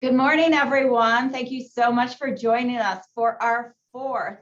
Good morning, everyone. Thank you so much for joining us for our fourth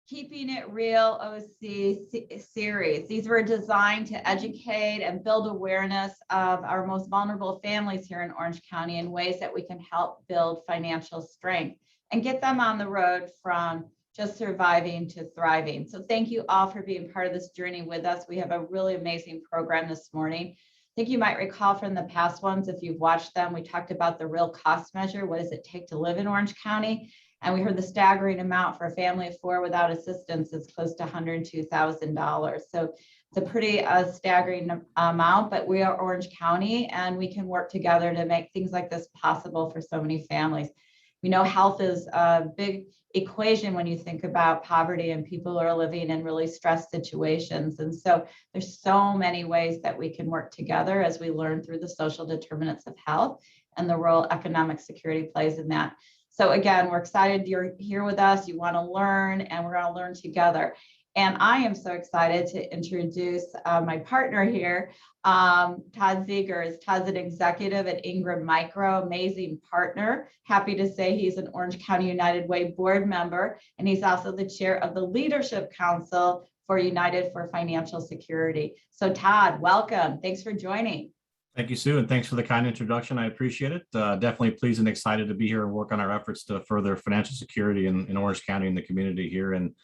Keeping It Real OC series. These were designed to educate and build awareness of our most vulnerable families here in Orange County in ways that we can help build financial strength and get them on the road from just surviving to thriving. So thank you all for being part of this journey with us. We have a really amazing program this morning. I think you might recall from the past ones, if you've watched them, we talked about the real cost measure. What does it take to live in Orange County? And we heard the staggering amount for a family of four without assistance is close to $102,000. So it's a pretty staggering amount, but we are Orange County and we can work together to make things like this possible for so many families. We know health is a big equation when you think about poverty and people who are living in really stressed situations. And so there's so many ways that we can work together as we learn through the social determinants of health and the role economic security plays in that. So again, we're excited you're here with us. You want to learn, and we're going to learn together. And I am so excited to introduce my partner here, Todd Zegers. Todd's an executive at Ingram Micro, amazing partner. Happy to say he's an Orange County United Way board member, and he's also the chair of the Leadership Council for United for Financial Security. So Todd, welcome. Thanks for joining. Thank you, Sue, and thanks for the kind introduction. I appreciate it. Definitely pleased and excited to be here and work on our efforts to further financial security in Orange County and the community here. And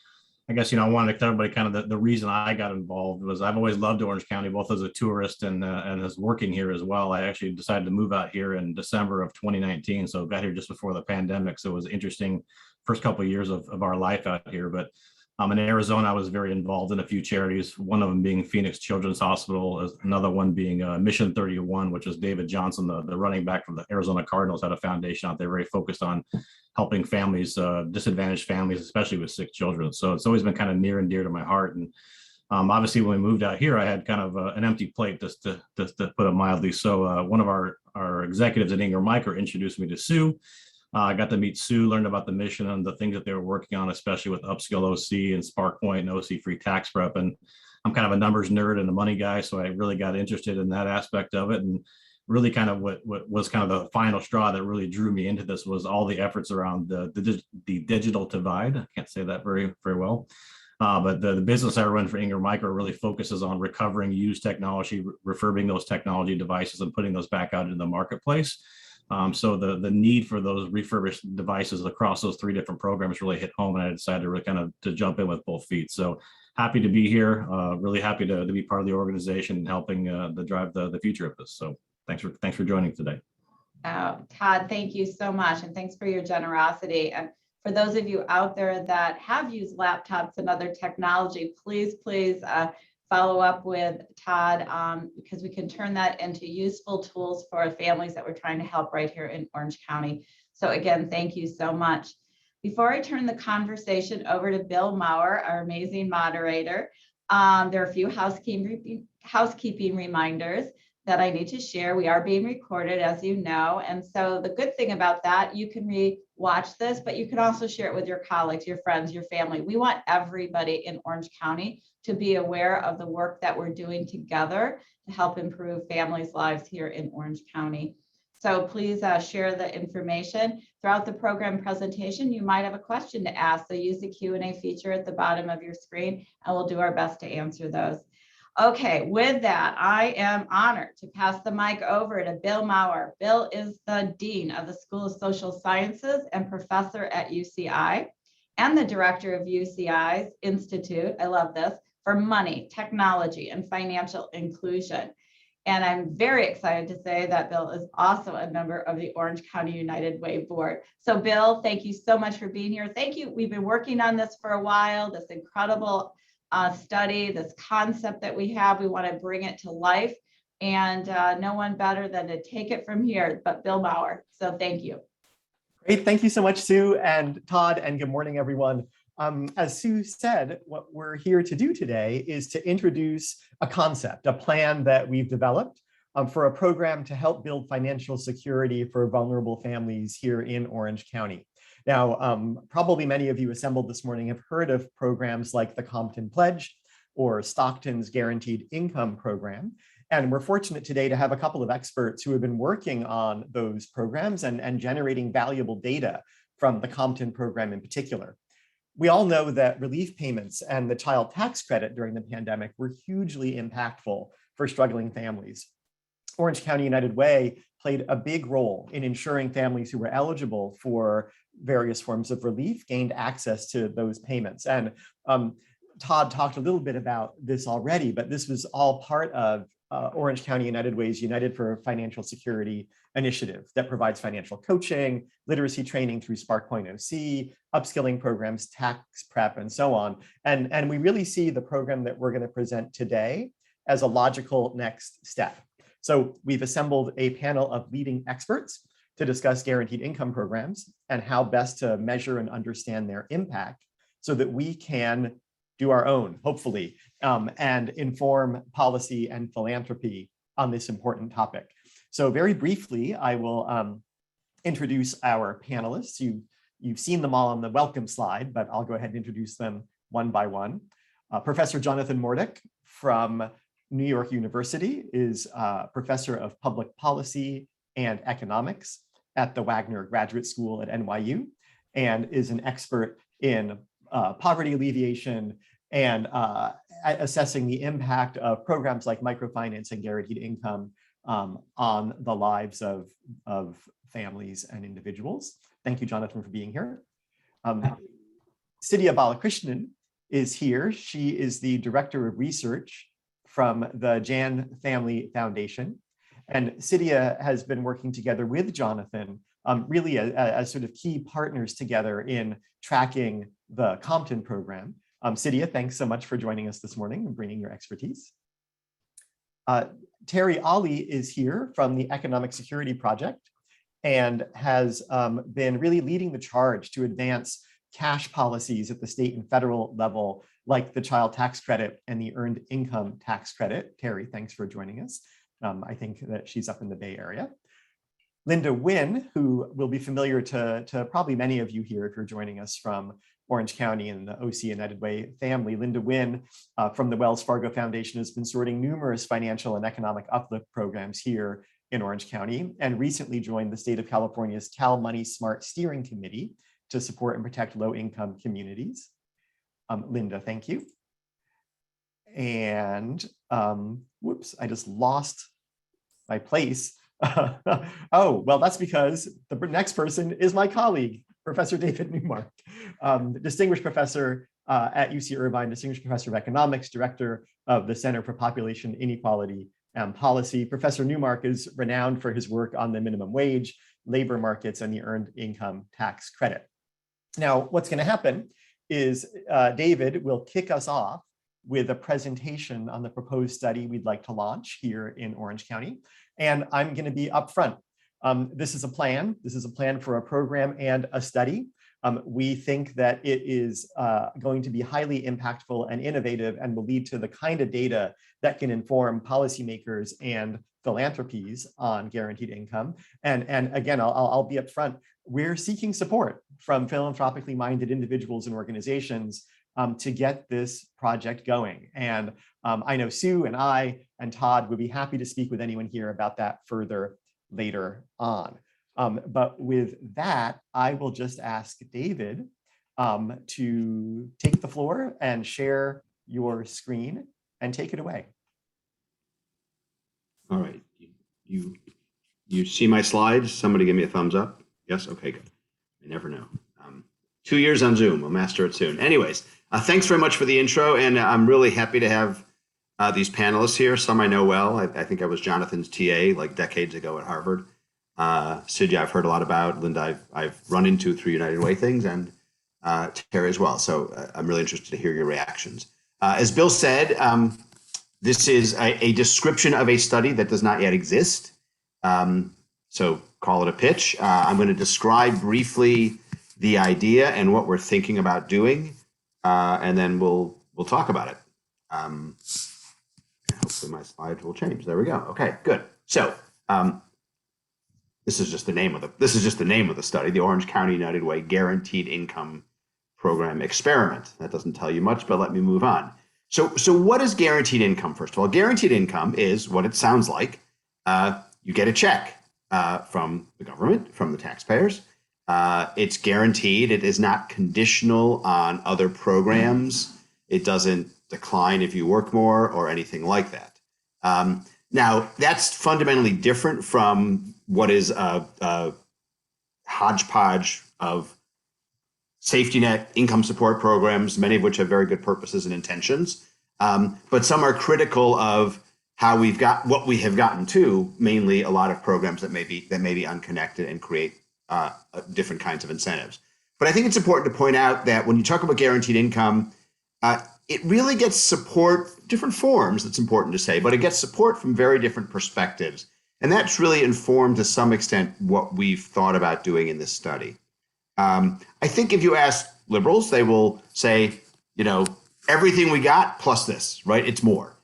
I guess, I wanted to tell everybody kind of the reason I got involved was I've always loved Orange County, both as a tourist and as working here as well. I actually decided to move out here in December of 2019. So got here just before the pandemic. So it was an interesting first couple of years of our life out here. But in Arizona, I was very involved in a few charities, one of them being Phoenix Children's Hospital, another one being Mission 31, which is David Johnson, the running back from the Arizona Cardinals, had a foundation out there very focused on helping families, disadvantaged families, especially with sick children. So it's always been kind of near and dear to my heart. And obviously, when we moved out here, I had kind of an empty plate, just to put it mildly. So one of our executives at Ingram Micro introduced me to Sue. I got to meet Sue, learned about the mission and the things that they were working on, especially with Upskill OC and SparkPoint and OC Free Tax Prep. And I'm kind of a numbers nerd and a money guy, so I really got interested in that aspect of it. And really kind of what was kind of the final straw that really drew me into this was all the efforts around the digital divide. I can't say that very well. But the business I run for Ingram Micro really focuses on recovering used technology, refurbing those technology devices and putting those back out into the marketplace. So the need for those refurbished devices across those three different programs really hit home, and I decided to really kind of to jump in with both feet. So happy to be here, really happy to be part of the organization and helping to drive the future of this. So thanks for joining today. Todd, thank you so much, and thanks for your generosity. And for those of you out there that have used laptops and other technology, please follow up with Todd because we can turn that into useful tools for families that we're trying to help right here in Orange County. So again, thank you so much. Before I turn the conversation over to Bill Maurer, our amazing moderator, there are a few housekeeping reminders that I need to share. We are being recorded, as you know. And so the good thing about that, you can re-watch this, but you can also share it with your colleagues, your friends, your family. We want everybody in Orange County to be aware of the work that we're doing together to help improve families' lives here in Orange County. So please share the information. Throughout the program presentation, you might have a question to ask. So use the Q&A feature at the bottom of your screen, and we'll do our best to answer those. Okay, with that, I am honored to pass the mic over to Bill Maurer. Bill is the Dean of the School of Social Sciences and professor at UCI and the director of UCI's Institute, I love this, for Money, Technology, and Financial Inclusion. And I'm very excited to say that Bill is also a member of the Orange County United Way Board. So Bill, thank you so much for being here. Thank you. We've been working on this for a while, this incredible study, this concept that we have. We want to bring it to life, and no one better than to take it from here, but Bill Maurer. So thank you. Great. Thank you so much, Sue and Todd, and good morning, everyone. As Sue said, what we're here to do today is to introduce a concept, a plan that we've developed for a program to help build financial security for vulnerable families here in Orange County. Now, probably many of you assembled this morning have heard of programs like the Compton Pledge or Stockton's Guaranteed Income Program. And we're fortunate today to have a couple of experts who have been working on those programs and generating valuable data from the Compton program in particular. We all know that relief payments and the child tax credit during the pandemic were hugely impactful for struggling families. Orange County United Way played a big role in ensuring families who were eligible for various forms of relief gained access to those payments. And Todd talked a little bit about this already, but this was all part of Orange County United Way's United for Financial Security initiative that provides financial coaching, literacy training through Spark.OC, upskilling programs, tax prep, and so on. And we really see the program that we're going to present today as a logical next step. So we've assembled a panel of leading experts to discuss guaranteed income programs and how best to measure and understand their impact so that we can do our own, hopefully, and inform policy and philanthropy on this important topic. So very briefly, I will introduce our panelists. You've seen them all on the welcome slide, but I'll go ahead and introduce them one by one. Professor Jonathan Mordick from New York University is professor of public policy and economics at the Wagner Graduate School at NYU, and is an expert in poverty alleviation and assessing the impact of programs like microfinance and guaranteed income on the lives of families and individuals. Thank you, Jonathan, for being here. Sidhya Balakrishnan is here. She is the Director of Research from the Jan Family Foundation. And Sidhya has been working together with Jonathan really as sort of key partners together in tracking the Compton program. Sidhya, thanks so much for joining us this morning and bringing your expertise. Terry Ali is here from the Economic Security Project and has been really leading the charge to advance cash policies at the state and federal level, like the child tax credit and the earned income tax credit. Terry, thanks for joining us. I think that she's up in the Bay Area. Linda Nguyen, who will be familiar to probably many of you here if you're joining us from Orange County and the OC United Way family. Linda Nguyen from the Wells Fargo Foundation has been sorting numerous financial and economic uplift programs here in Orange County, and recently joined the state of California's Cal Money Smart Steering Committee to support and protect low-income communities. Linda, thank you. And whoops, I just lost my place. Oh, well, that's because the next person is my colleague, Professor David Newmark, distinguished professor at UC Irvine, distinguished professor of economics, director of the Center for Population Inequality and Policy. Professor Newmark is renowned for his work on the minimum wage, labor markets, and the earned income tax credit. Now, what's going to happen is David will kick us off with a presentation on the proposed study we'd like to launch here in Orange County. And I'm going to be upfront. This is a plan. This is a plan for a program and a study. We think that it is going to be highly impactful and innovative and will lead to the kind of data that can inform policymakers and philanthropies on guaranteed income. And again, I'll be upfront. We're seeking support from philanthropically minded individuals and organizations to get this project going. And I know Sue and I and Todd would be happy to speak with anyone here about that further later on. But with that, I will just ask David to take the floor and share your screen and take it away. All right, you see my slides? Somebody give me a thumbs up. Yes, okay, good. I never know. 2 years on Zoom, we'll master it soon. Anyways, thanks very much for the intro, and I'm really happy to have these panelists here. Some I know well. I think I was Jonathan's TA like decades ago at Harvard. Sidhya, I've heard a lot about. Linda, I've run into through United Way things, and Terry as well. So I'm really interested to hear your reactions. As Bill said, this is a description of a study that does not yet exist. So call it a pitch. I'm going to describe briefly the idea and what we're thinking about doing, and then we'll talk about it. And hopefully my slides will change. There we go. Okay, good. So this is just the name of the study, the Orange County United Way Guaranteed Income Program Experiment. That doesn't tell you much, but let me move on. So what is guaranteed income? First of all, guaranteed income is what it sounds like. You get a check from the government, from the taxpayers. It's guaranteed. It is not conditional on other programs. It doesn't decline if you work more or anything like that. Now, that's fundamentally different from what is a hodgepodge of safety net income support programs, many of which have very good purposes and intentions. But some are critical of how we've got what we have gotten to, mainly a lot of programs that may be unconnected and create different kinds of incentives. But I think it's important to point out that when you talk about guaranteed income, it really gets support, different forms, that's important to say, but it gets support from very different perspectives. And that's really informed to some extent what we've thought about doing in this study. I think if you ask liberals, they will say, everything we got plus this, right? It's more.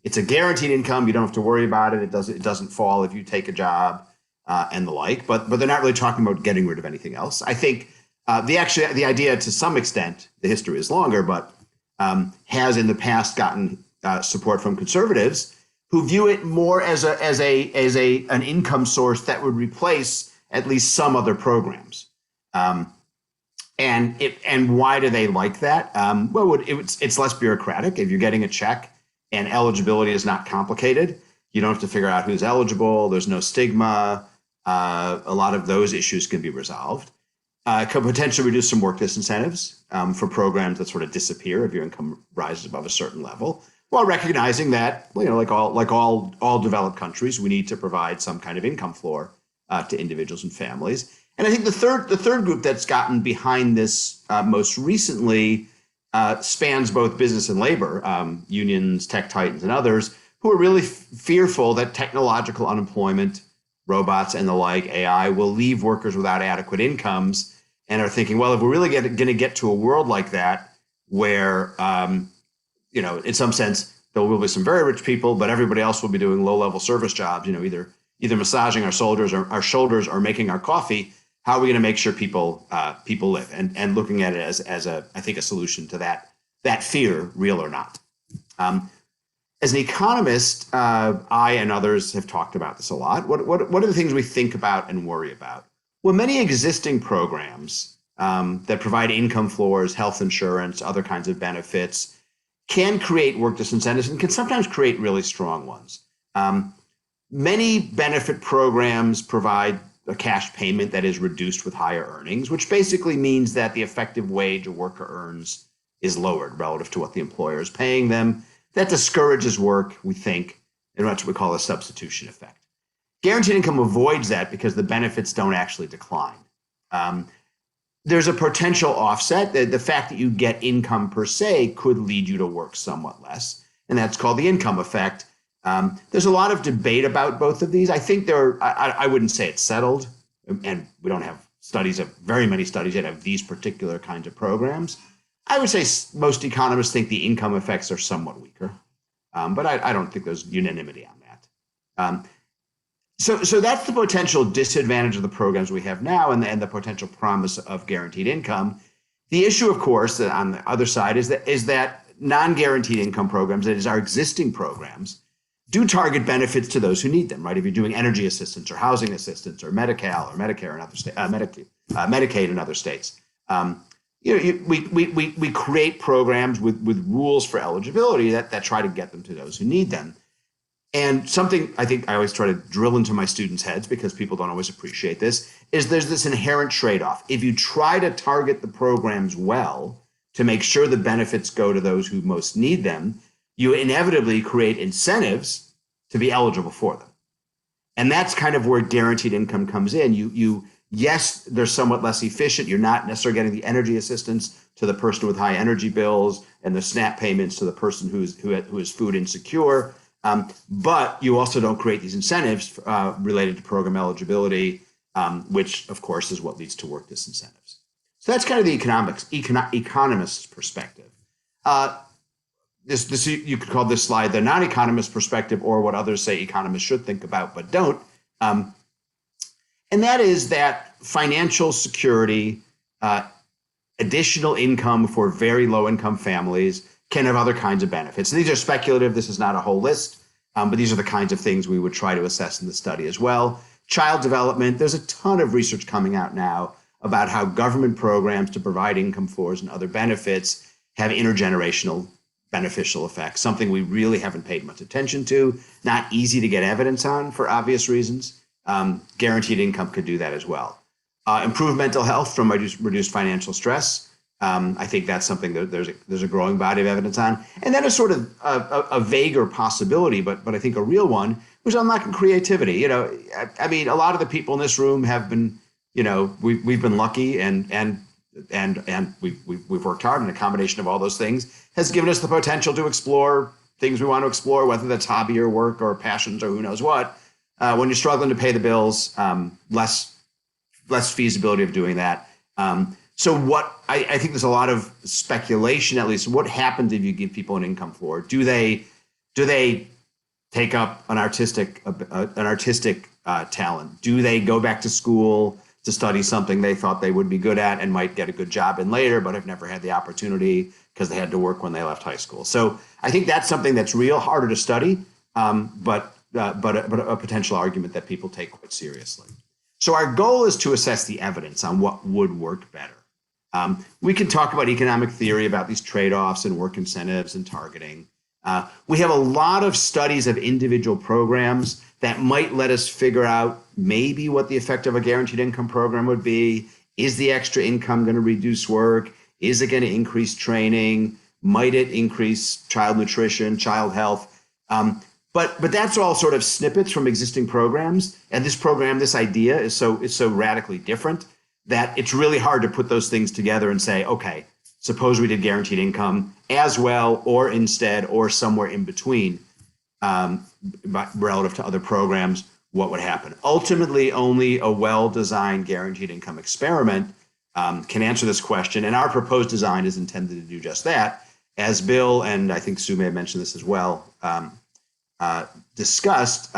It's a guaranteed income. You don't have to worry about it. It doesn't fall if you take a job and the like. But they're not really talking about getting rid of anything else. I think the idea, to some extent, the history is longer, but has in the past gotten support from conservatives who view it more as an income source that would replace at least some other programs. And why do they like that? It's less bureaucratic. If you're getting a check and eligibility is not complicated, you don't have to figure out who's eligible. There's no stigma. A lot of those issues can be resolved. Could potentially reduce some work disincentives for programs that sort of disappear if your income rises above a certain level, while recognizing that, like all developed countries, we need to provide some kind of income floor to individuals and families. And I think the third group that's gotten behind this most recently spans both business and labor, unions, tech titans, and others, who are really fearful that technological unemployment, robots and the like, AI, will leave workers without adequate incomes, and are thinking, well, if we're really going to get to a world like that, where, in some sense, there will be some very rich people, but everybody else will be doing low-level service jobs, either massaging our shoulders or making our coffee. How are we going to make sure people live? And looking at it as a solution to that fear, real or not. As an economist, I and others have talked about this a lot. What are the things we think about and worry about? Well, many existing programs that provide income floors, health insurance, other kinds of benefits, can create work disincentives and can sometimes create really strong ones. Many benefit programs provide a cash payment that is reduced with higher earnings, which basically means that the effective wage a worker earns is lowered relative to what the employer is paying them. That discourages work, we think, and that's what we call a substitution effect. Guaranteed income avoids that because the benefits don't actually decline. There's a potential offset. The fact that you get income per se could lead you to work somewhat less, and that's called the income effect. There's a lot of debate about both of these. I think I wouldn't say it's settled, and we don't have very many studies yet of these particular kinds of programs. I would say most economists think the income effects are somewhat weaker, but I don't think there's unanimity on that. So that's the potential disadvantage of the programs we have now and the potential promise of guaranteed income. The issue, of course, on the other side is that non-guaranteed income programs, that is our existing programs, do target benefits to those who need them, right? If you're doing energy assistance or housing assistance or Medi-Cal or Medicare and other Medicaid in other states, we create programs with rules for eligibility that try to get them to those who need them. And something I think I always try to drill into my students' heads, because people don't always appreciate this, is there's this inherent trade-off. If you try to target the programs well to make sure the benefits go to those who most need them, you inevitably create incentives to be eligible for them. And that's kind of where guaranteed income comes in. Yes, they're somewhat less efficient. You're not necessarily getting the energy assistance to the person with high energy bills and the SNAP payments to the person who is food insecure. But you also don't create these incentives related to program eligibility, which, of course, is what leads to work disincentives. So that's kind of the economist's perspective. You could call this slide the non-economist perspective, or what others say economists should think about but don't. And that is that financial security, additional income for very low income families can have other kinds of benefits. These are speculative. This is not a whole list, but these are the kinds of things we would try to assess in the study as well. Child development, there's a ton of research coming out now about how government programs to provide income floors and other benefits have intergenerational beneficial effects, something we really haven't paid much attention to, not easy to get evidence on for obvious reasons. Guaranteed income could do that as well. Improve mental health from reduced financial stress. I think that's something that there's a growing body of evidence on. And then a sort of a vaguer possibility, but I think a real one, was unlocking creativity. You know, I mean, a lot of the people in this room have been, you know, we've been lucky and we've worked hard, and a combination of all those things has given us the potential to explore things we want to explore, whether that's hobby or work or passions or who knows what. When you're struggling to pay the bills, less feasibility of doing that. So what I think there's a lot of speculation, at least. What happens if you give people an income floor? Do they take up an artistic talent? Do they go back to school to study something they thought they would be good at and might get a good job in later, but have never had the opportunity because they had to work when they left high school? So I think that's something that's real harder to study, but a potential argument that people take quite seriously. So our goal is to assess the evidence on what would work better. We can talk about economic theory about these trade-offs and work incentives and targeting. We have a lot of studies of individual programs that might let us figure out maybe what the effect of a guaranteed income program would be. Is the extra income going to reduce work? Is it going to increase training? Might it increase child nutrition, child health? But that's all sort of snippets from existing programs. And this program, this idea is so radically different that it's really hard to put those things together and say, okay, suppose we did guaranteed income as well, or instead, or somewhere in between, relative to other programs, what would happen? Ultimately, only a well-designed guaranteed income experiment can answer this question. And our proposed design is intended to do just that. As Bill, and I think Sue may have mentioned this as well, discussed,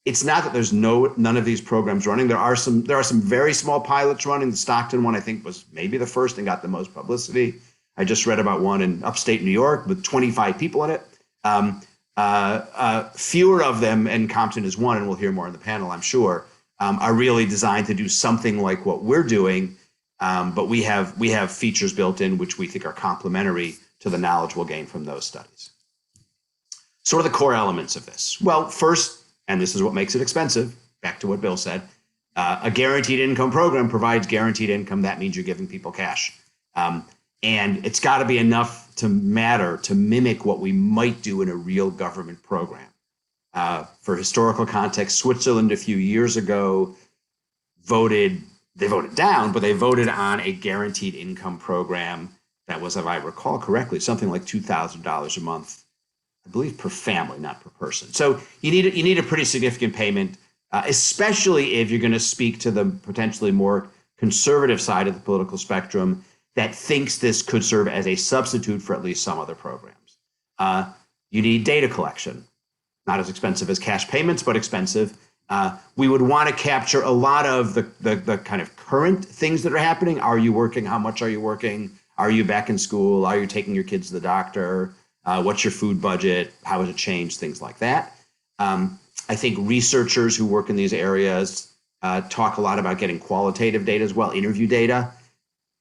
it's not that there's none of these programs running. There are some very small pilots running. The Stockton one, I think, was maybe the first and got the most publicity. I just read about one in upstate New York with 25 people in it. Fewer of them, and Compton is one, and we'll hear more in the panel, I'm sure, are really designed to do something like what we're doing. But we have features built in which we think are complementary to the knowledge we'll gain from those studies. So what are the core elements of this? Well, first, and this is what makes it expensive, back to what Bill said, a guaranteed income program provides guaranteed income. That means you're giving people cash. And it's got to be enough to matter, to mimic what we might do in a real government program. For historical context, Switzerland a few years ago voted down, but they voted on a guaranteed income program that was, if I recall correctly, something like $2,000 a month, I believe, per family, not per person. So you need a pretty significant payment, especially if you're going to speak to the potentially more conservative side of the political spectrum that thinks this could serve as a substitute for at least some other programs. You need data collection, not as expensive as cash payments, but expensive. We would want to capture a lot of the kind of current things that are happening. Are you working? How much are you working? Are you back in school? Are you taking your kids to the doctor? What's your food budget? How has it changed? Things like that. I think researchers who work in these areas talk a lot about getting qualitative data as well, interview data.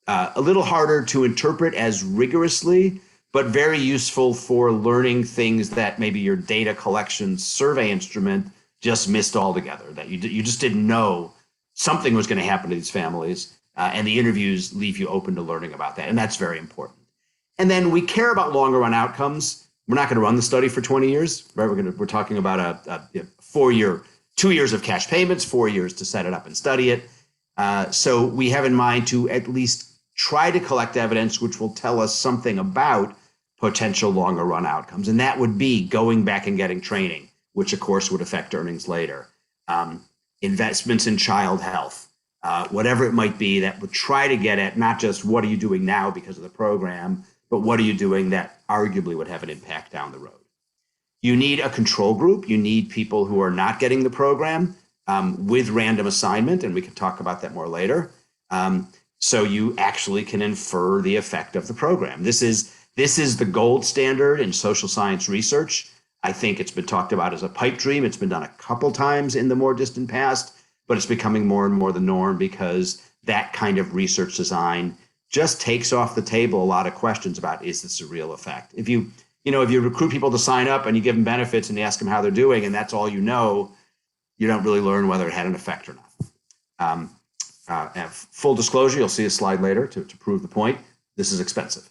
A little harder to interpret as rigorously, but very useful for learning things that maybe your data collection survey instrument just missed altogether, that you just didn't know something was going to happen to these families. And the interviews leave you open to learning about that. And that's very important. And then we care about longer run outcomes. We're not going to run the study for 20 years, right? We're talking about a 4-year, 2 years of cash payments, 4 years to set it up and study it. So we have in mind to at least try to collect evidence which will tell us something about potential longer run outcomes. And that would be going back and getting training, which of course would affect earnings later. Investments in child health, whatever it might be, that would try to get at not just what are you doing now because of the program, but what are you doing that arguably would have an impact down the road. You need a control group. You need people who are not getting the program with random assignment, and we can talk about that more later. So you actually can infer the effect of the program. This is This is the gold standard in social science research. I think it's been talked about as a pipe dream. It's been done a couple times in the more distant past, but it's becoming more and more the norm because that kind of research design just takes off the table a lot of questions about, is this a real effect? If you recruit people to sign up and you give them benefits and you ask them how they're doing, and that's all you don't really learn whether it had an effect or not. Full disclosure, you'll see a slide later to prove the point. This is expensive.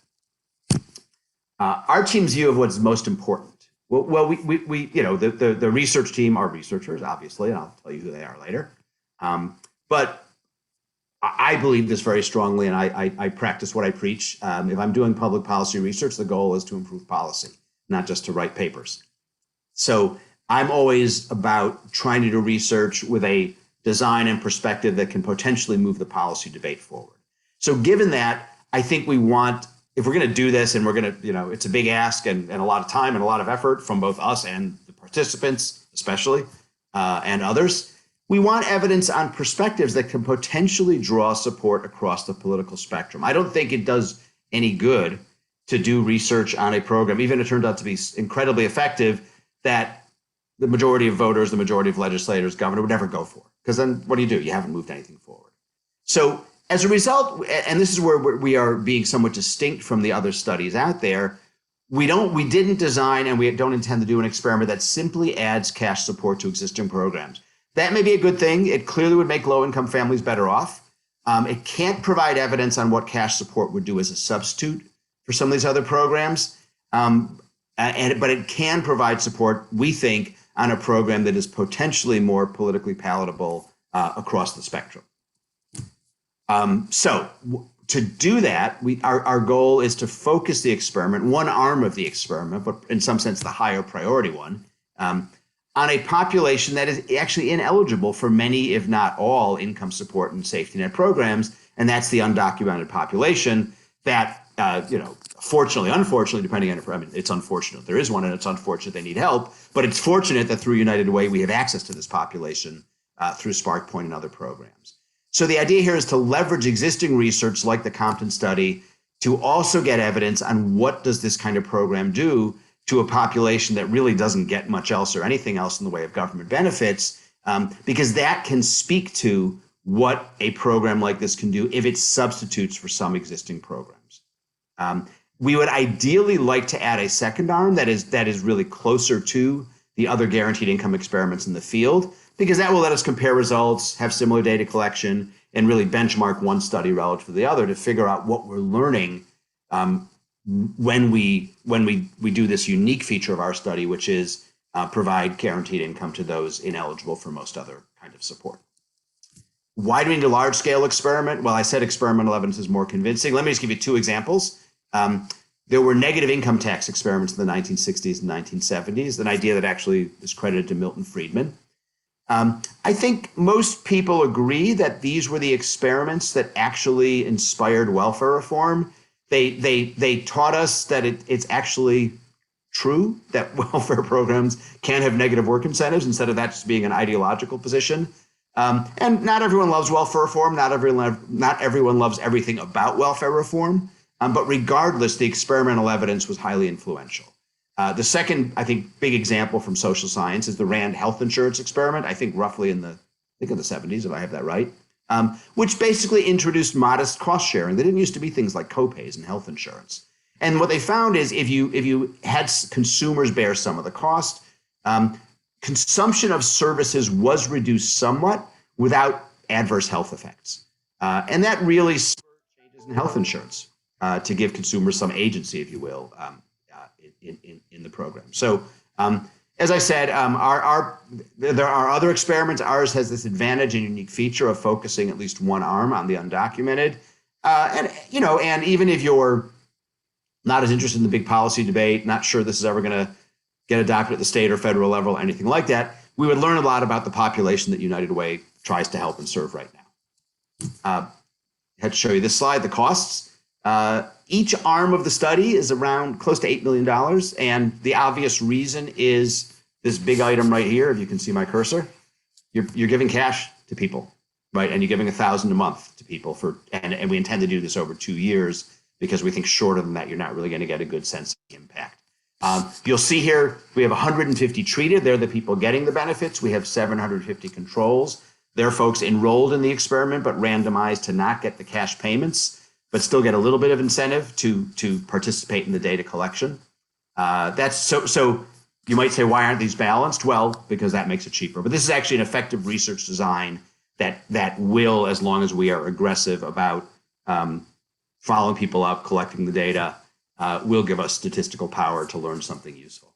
Our team's view of what's most important. Well, the research team are researchers, obviously, and I'll tell you who they are later. But I believe this very strongly, and I practice what I preach. If I'm doing public policy research, the goal is to improve policy, not just to write papers. So I'm always about trying to do research with a design and perspective that can potentially move the policy debate forward. So given that, I think we want, if we're going to do this and we're going to, it's a big ask and a lot of time and a lot of effort from both us and the participants, especially, and others, we want evidence on perspectives that can potentially draw support across the political spectrum. I don't think it does any good to do research on a program, even if it turned out to be incredibly effective, that the majority of voters, the majority of legislators, governor would never go for. Because then what do? You haven't moved anything forward. So as a result, and this is where we are being somewhat distinct from the other studies out there, we didn't design and we don't intend to do an experiment that simply adds cash support to existing programs. That may be a good thing. It clearly would make low-income families better off. It can't provide evidence on what cash support would do as a substitute for some of these other programs. But it can provide support, we think, on a program that is potentially more politically palatable across the spectrum. So to do that, our goal is to focus the experiment, one arm of the experiment, but in some sense the higher priority one, on a population that is actually ineligible for many, if not all, income support and safety net programs, and that's the undocumented population that, fortunately, unfortunately, depending on, it's unfortunate there is one, and it's unfortunate they need help, but it's fortunate that through United Way we have access to this population through SparkPoint and other programs. So the idea here is to leverage existing research like the Compton study to also get evidence on what does this kind of program do to a population that really doesn't get much else or anything else in the way of government benefits, because that can speak to what a program like this can do if it substitutes for some existing programs. We would ideally like to add a second arm that is really closer to the other guaranteed income experiments in the field, because that will let us compare results, have similar data collection, and really benchmark one study relative to the other to figure out what we're learning when we do this unique feature of our study, which is provide guaranteed income to those ineligible for most other kind of support. Why do we need a large-scale experiment? Well, I said experimental evidence is more convincing. Let me just give you two examples. There were negative income tax experiments in the 1960s and 1970s, an idea that actually is credited to Milton Friedman. I think most people agree that these were the experiments that actually inspired welfare reform. They taught us that it's actually true that welfare programs can have negative work incentives instead of that just being an ideological position. And not everyone loves welfare reform. Not everyone loves everything about welfare reform. But regardless, the experimental evidence was highly influential. The second, I think, big example from social science is the Rand health insurance experiment, I think roughly in the 70s, if I have that right, which basically introduced modest cost sharing. There didn't used to be things like copays in health insurance. And what they found is if you had consumers bear some of the cost, consumption of services was reduced somewhat without adverse health effects. And that really spurred changes in health insurance to give consumers some agency, if you will, in the program. So as I said, there are other experiments. Ours has this advantage and unique feature of focusing at least one arm on the undocumented. And even if you're not as interested in the big policy debate, not sure this is ever going to get adopted at the state or federal level, or anything like that, we would learn a lot about the population that United Way tries to help and serve right now. I had to show you this slide, the costs. Each arm of the study is around close to $8 million. And the obvious reason is this big item right here. If you can see my cursor, you're giving cash to people, right? And you're giving $1,000 a month to people and we intend to do this over 2 years. because we think shorter than that, you're not really going to get a good sense of the impact. You'll see here, we have 150 treated. They're the people getting the benefits. We have 750 controls. They're folks enrolled in the experiment, but randomized to not get the cash payments, but still get a little bit of incentive to participate in the data collection. That's so you might say, why aren't these balanced? Well, because that makes it cheaper. But this is actually an effective research design that will, as long as we are aggressive about following people up, collecting the data, will give us statistical power to learn something useful.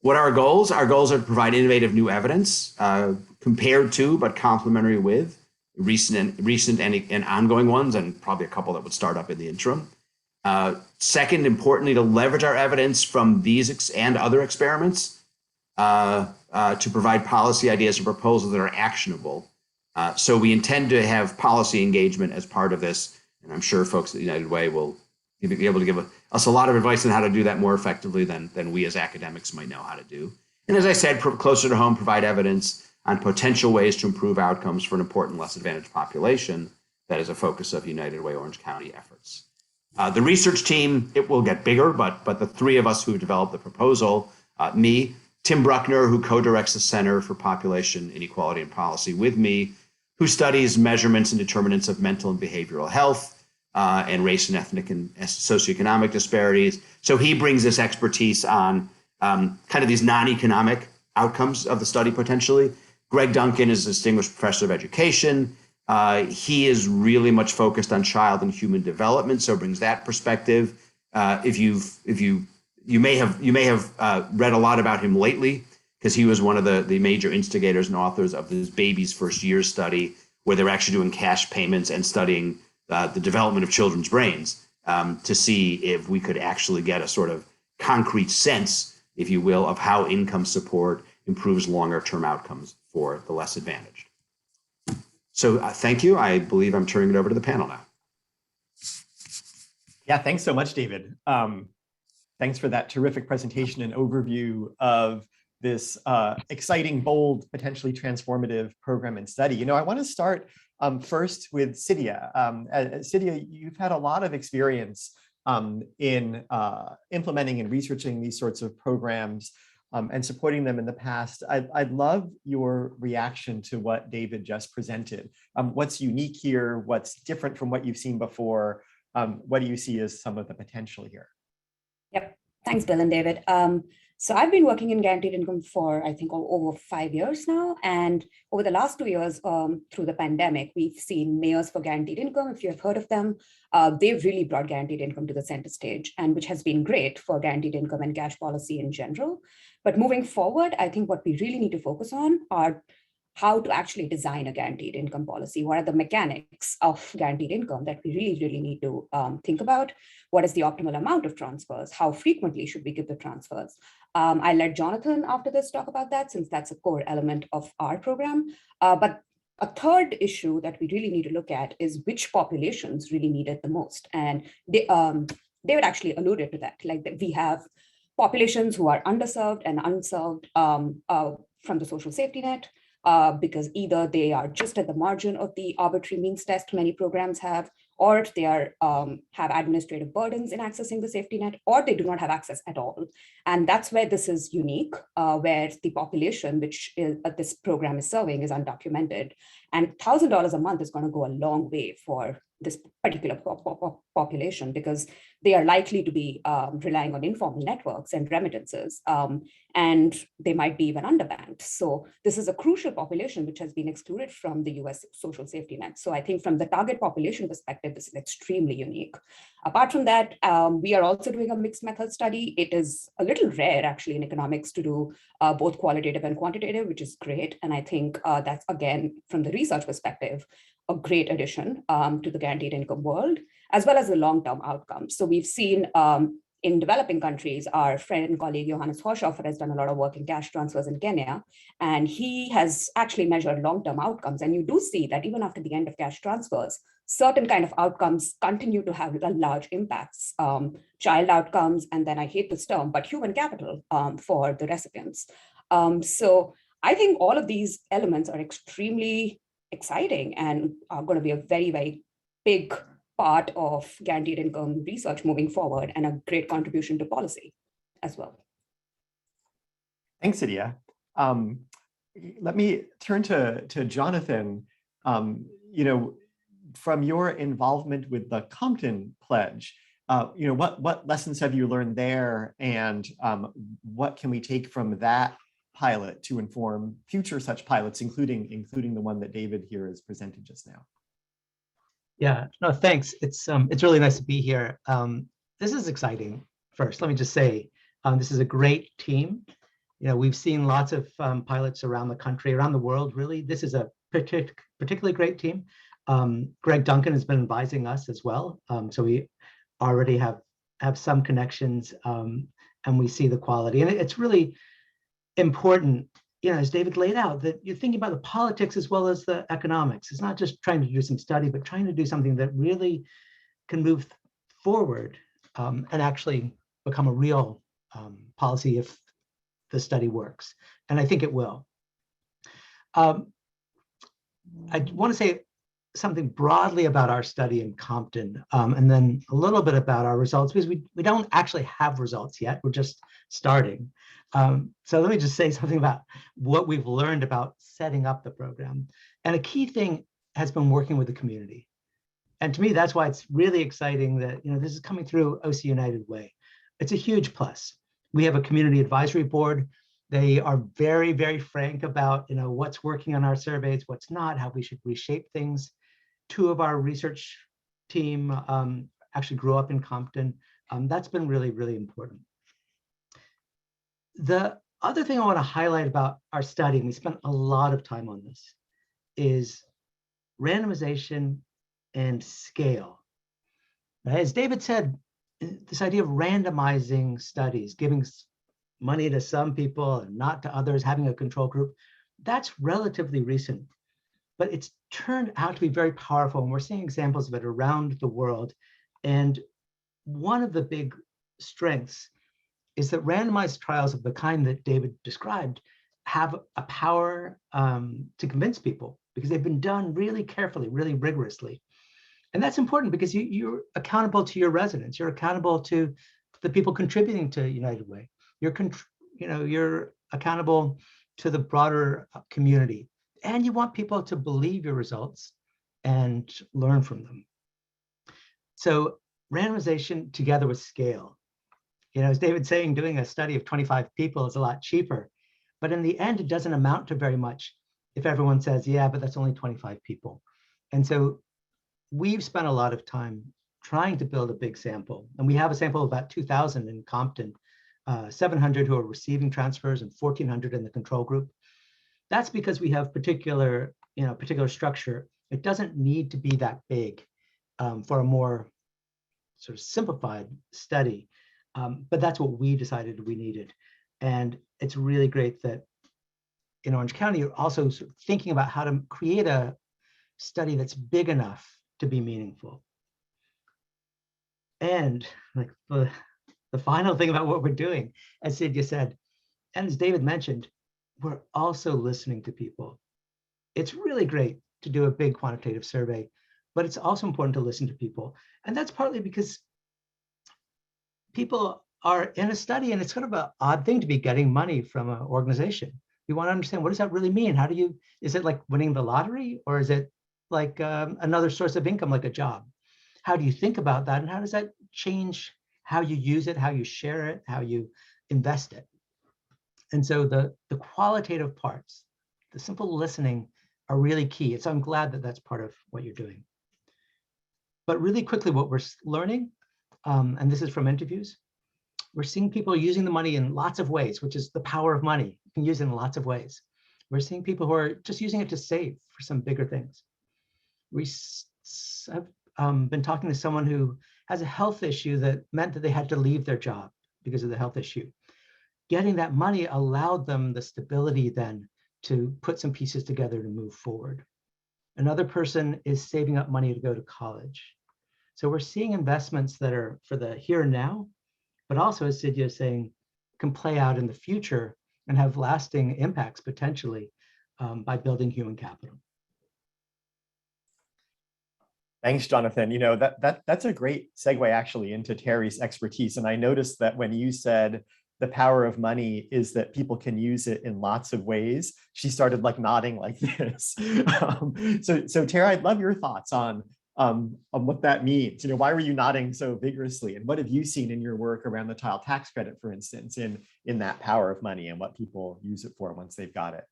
What are our goals? Our goals are to provide innovative new evidence compared to, but complementary with recent and ongoing ones, and probably a couple that would start up in the interim. Second, importantly, to leverage our evidence from these and other experiments to provide policy ideas and proposals that are actionable. So we intend to have policy engagement as part of this, and I'm sure folks at United Way will be able to give us a lot of advice on how to do that more effectively than we as academics might know how to do. And as I said, closer to home, provide evidence on potential ways to improve outcomes for an important, less advantaged population that is a focus of United Way Orange County efforts. The research team, it will get bigger, but the three of us who developed the proposal, me, Tim Bruckner, who co-directs the Center for Population Inequality and Policy with me, who studies measurements and determinants of mental and behavioral health, and race and ethnic and socioeconomic disparities. So he brings this expertise on kind of these non-economic outcomes of the study potentially. Greg Duncan is a distinguished professor of education. He is really much focused on child and human development, so brings that perspective. You may have read a lot about him lately, because he was one of the major instigators and authors of this Baby's First Year study, where they're actually doing cash payments and studying the development of children's brains to see if we could actually get a sort of concrete sense, if you will, of how income support improves longer-term outcomes for the less advantaged. So thank you. I believe I'm turning it over to the panel now. Yeah, thanks so much, David. Thanks for that terrific presentation and overview of this exciting, bold, potentially transformative program and study. You know, I want to start first with Cydia. Cydia, you've had a lot of experience in implementing and researching these sorts of programs and supporting them in the past. I'd love your reaction to what David just presented. What's unique here? What's different from what you've seen before? What do you see as some of the potential here? Yep. Thanks, Bill and David. So I've been working in guaranteed income for, I think, over 5 years now. And over the last 2 years, through the pandemic, we've seen mayors for guaranteed income, if you have heard of them. They've really brought guaranteed income to the center stage, and which has been great for guaranteed income and cash policy in general. But moving forward, I think what we really need to focus on are how to actually design a guaranteed income policy. What are the mechanics of guaranteed income that we really need to think about? What is the optimal amount of transfers? How frequently should we give the transfers? I'll let Jonathan after this talk about that, since that's a core element of our program. But a third issue that we really need to look at is which populations really need it the most. And David actually alluded to that, like that we have populations who are underserved and unserved from the social safety net, because either they are just at the margin of the arbitrary means test many programs have, or they are have administrative burdens in accessing the safety net, or they do not have access at all. And that's where this is unique, where the population which this program is serving is undocumented. And $1,000 a month is going to go a long way for this particular population, because they are likely to be relying on informal networks and remittances, and they might be even underbanked. So this is a crucial population which has been excluded from the US social safety net. So I think from the target population perspective, this is extremely unique. Apart from that, we are also doing a mixed method study. It is a little rare actually in economics to do both qualitative and quantitative, which is great. And I think that's, again, from the research perspective, a great addition to the guaranteed income world, as well as the long-term outcomes. So we've seen in developing countries, our friend and colleague Johannes Horshofer has done a lot of work in cash transfers in Kenya, and he has actually measured long-term outcomes. And you do see that even after the end of cash transfers, certain kind of outcomes continue to have large impacts, child outcomes, and then I hate this term, but human capital for the recipients. So I think all of these elements are extremely exciting and are going to be a very, very big part of guaranteed income research moving forward and a great contribution to policy as well. Thanks, Idia. Let me turn to Jonathan. From your involvement with the Compton Pledge, what lessons have you learned there, and what can we take from that pilot to inform future such pilots, including the one that David here has presented just now? Yeah, no, thanks. It's really nice to be here. This is exciting. First, let me just say, this is a great team. We've seen lots of pilots around the country, around the world, really. This is a particularly great team. Greg Duncan has been advising us as well. So we already have some connections, and we see the quality. And it's really important, as David laid out, that you're thinking about the politics as well as the economics. It's not just trying to do some study, but trying to do something that really can move forward and actually become a real policy if the study works. And I think it will. I want to say something broadly about our study in Compton, and then a little bit about our results, because we don't actually have results yet. We're just starting. So let me just say something about what we've learned about setting up the program. And a key thing has been working with the community. And to me, that's why it's really exciting that this is coming through OC United Way. It's a huge plus. We have a community advisory board. They are very, very frank about what's working on our surveys, what's not, how we should reshape things. 2 of our research team actually grew up in Compton. That's been really, really important. The other thing I want to highlight about our study, and we spent a lot of time on this, is randomization and scale. As David said, this idea of randomizing studies, giving money to some people and not to others, having a control group, that's relatively recent. But it's turned out to be very powerful, and we're seeing examples of it around the world. And one of the big strengths is that randomized trials of the kind that David described have a power to convince people, because they've been done really carefully, really rigorously. And that's important because you're accountable to your residents. You're accountable to the people contributing to United Way. You're accountable to the broader community. And you want people to believe your results and learn from them. So randomization together with scale. As David's saying, doing a study of 25 people is a lot cheaper. But in the end, it doesn't amount to very much if everyone says, yeah, but that's only 25 people. And so we've spent a lot of time trying to build a big sample. And we have a sample of about 2,000 in Compton, 700 who are receiving transfers and 1,400 in the control group. That's because we have particular structure. It doesn't need to be that big for a more sort of simplified study. But that's what we decided we needed. And it's really great that in Orange County, you're also sort of thinking about how to create a study that's big enough to be meaningful. And like the final thing about what we're doing, as Sid just said, and as David mentioned, we're also listening to people. It's really great to do a big quantitative survey, but it's also important to listen to people. And that's partly because people are in a study, and it's kind of an odd thing to be getting money from an organization. You want to understand, what does that really mean? Is it like winning the lottery, or is it like another source of income, like a job? How do you think about that? And how does that change how you use it, how you share it, how you invest it? And so the qualitative parts, the simple listening, are really key. So I'm glad that that's part of what you're doing. But really quickly, what we're learning, and this is from interviews, we're seeing people using the money in lots of ways, which is the power of money. You can use it in lots of ways. We're seeing people who are just using it to save for some bigger things. We have been talking to someone who has a health issue that meant that they had to leave their job because of the health issue. Getting that money allowed them the stability then to put some pieces together to move forward. Another person is saving up money to go to college. So we're seeing investments that are for the here and now, but also, as Sidya is saying, can play out in the future and have lasting impacts potentially by building human capital. Thanks, Jonathan. You know, that's a great segue actually into Terry's expertise. And I noticed that when you said the power of money is that people can use it in lots of ways, she started like nodding like this. So Terry, I'd love your thoughts on what that means. You know, why were you nodding so vigorously? And what have you seen in your work around the child tax credit, for instance, in that power of money and what people use it for once they've got it?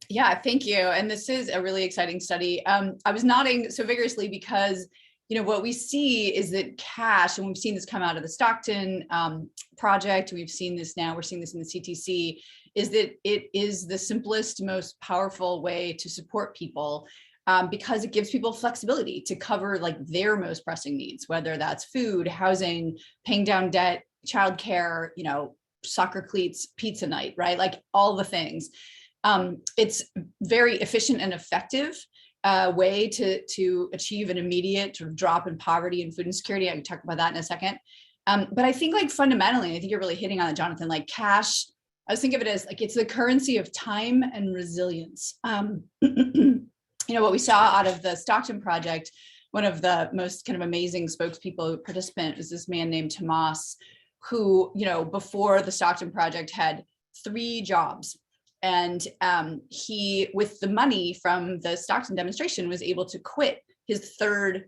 Yeah, thank you. And this is a really exciting study. I was nodding so vigorously because, you know, what we see is that cash, and we've seen this come out of the Stockton project, we've seen this now, we're seeing this in the CTC, is that it is the simplest, most powerful way to support people because it gives people flexibility to cover like their most pressing needs, whether that's food, housing, paying down debt, childcare, you know, soccer cleats, pizza night, right? Like all the things. It's very efficient and effective way to achieve an immediate sort of drop in poverty and food insecurity. I can talk about that in a second. But I think like fundamentally, I think you're really hitting on it, Jonathan, like cash, I was thinking of it as like, it's the currency of time and resilience. You know, what we saw out of the Stockton project, one of the most kind of amazing spokespeople participant was this man named Tomas, who, you know, before the Stockton project had 3 jobs. And he, with the money from the Stockton demonstration, was able to quit his 3rd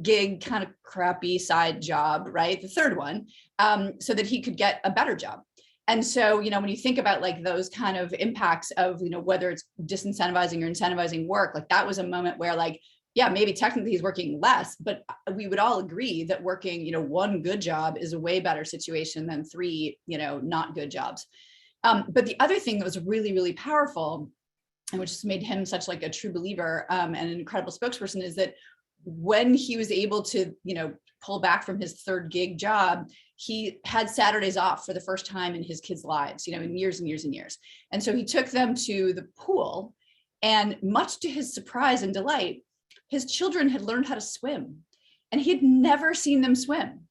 gig, kind of crappy side job, right? The 3rd one, so that he could get a better job. And so, you know, when you think about like those kind of impacts of, you know, whether it's disincentivizing or incentivizing work, like that was a moment where like, yeah, maybe technically he's working less, but we would all agree that working, you know, 1 good job is a way better situation than 3, you know, not good jobs. But the other thing that was really, really powerful, and which made him such like a true believer and an incredible spokesperson, is that when he was able to, you know, pull back from his 3rd gig job, he had Saturdays off for the first time in his kids' lives, you know, in years and years and years. And so he took them to the pool, and much to his surprise and delight, his children had learned how to swim, and he had never seen them swim.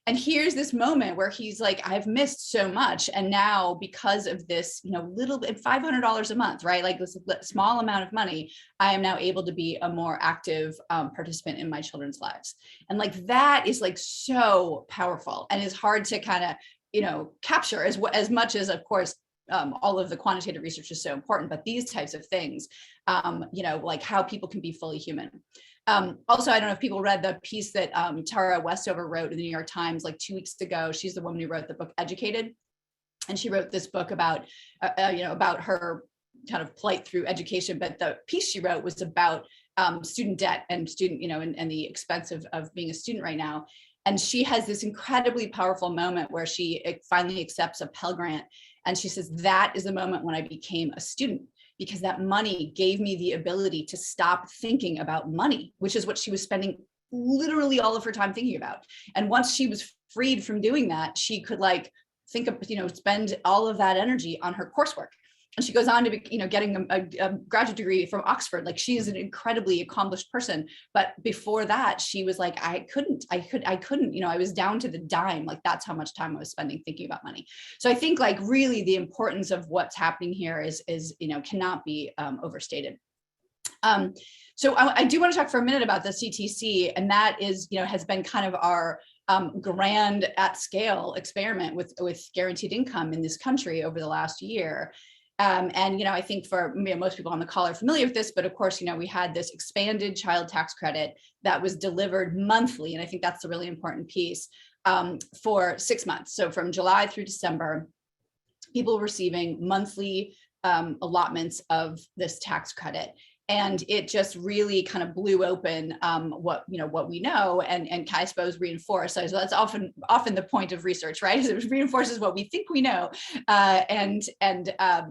And here's this moment where he's like, I've missed so much. And now because of this, you know, little bit, $500 a month, right? Like this small amount of money, I am now able to be a more active participant in my children's lives. And like, that is like so powerful and is hard to kind of, you know, capture as much as, of course, all of the quantitative research is so important, but these types of things, you know, like how people can be fully human. Also, I don't know if people read the piece that Tara Westover wrote in the New York Times like 2 weeks ago. She's the woman who wrote the book Educated. And she wrote this book about, you know, about her kind of plight through education. But the piece she wrote was about student debt and student, you know, and the expense of being a student right now. And she has this incredibly powerful moment where she finally accepts a Pell Grant. And she says, that is the moment when I became a student, because that money gave me the ability to stop thinking about money, which is what she was spending literally all of her time thinking about. And once she was freed from doing that, she could like think of, you know, spend all of that energy on her coursework. And she goes on to be, you know, getting a graduate degree from Oxford. Like she is an incredibly accomplished person. But before that, she was like, I couldn't, you know, I was down to the dime. Like that's how much time I was spending thinking about money. So I think like really the importance of what's happening here is, you know, cannot be overstated. So I do want to talk for a minute about the CTC, and that is, you know, has been kind of our grand at scale experiment with guaranteed income in this country over the last year. And, you know, I think for most people on the call are familiar with this, but of course, you know, we had this expanded child tax credit that was delivered monthly. And I think that's the really important piece for 6 months. So from July through December, people receiving monthly allotments of this tax credit. And it just really kind of blew open what we know and I suppose reinforced. So that's often the point of research, right? It reinforces what we think we know, and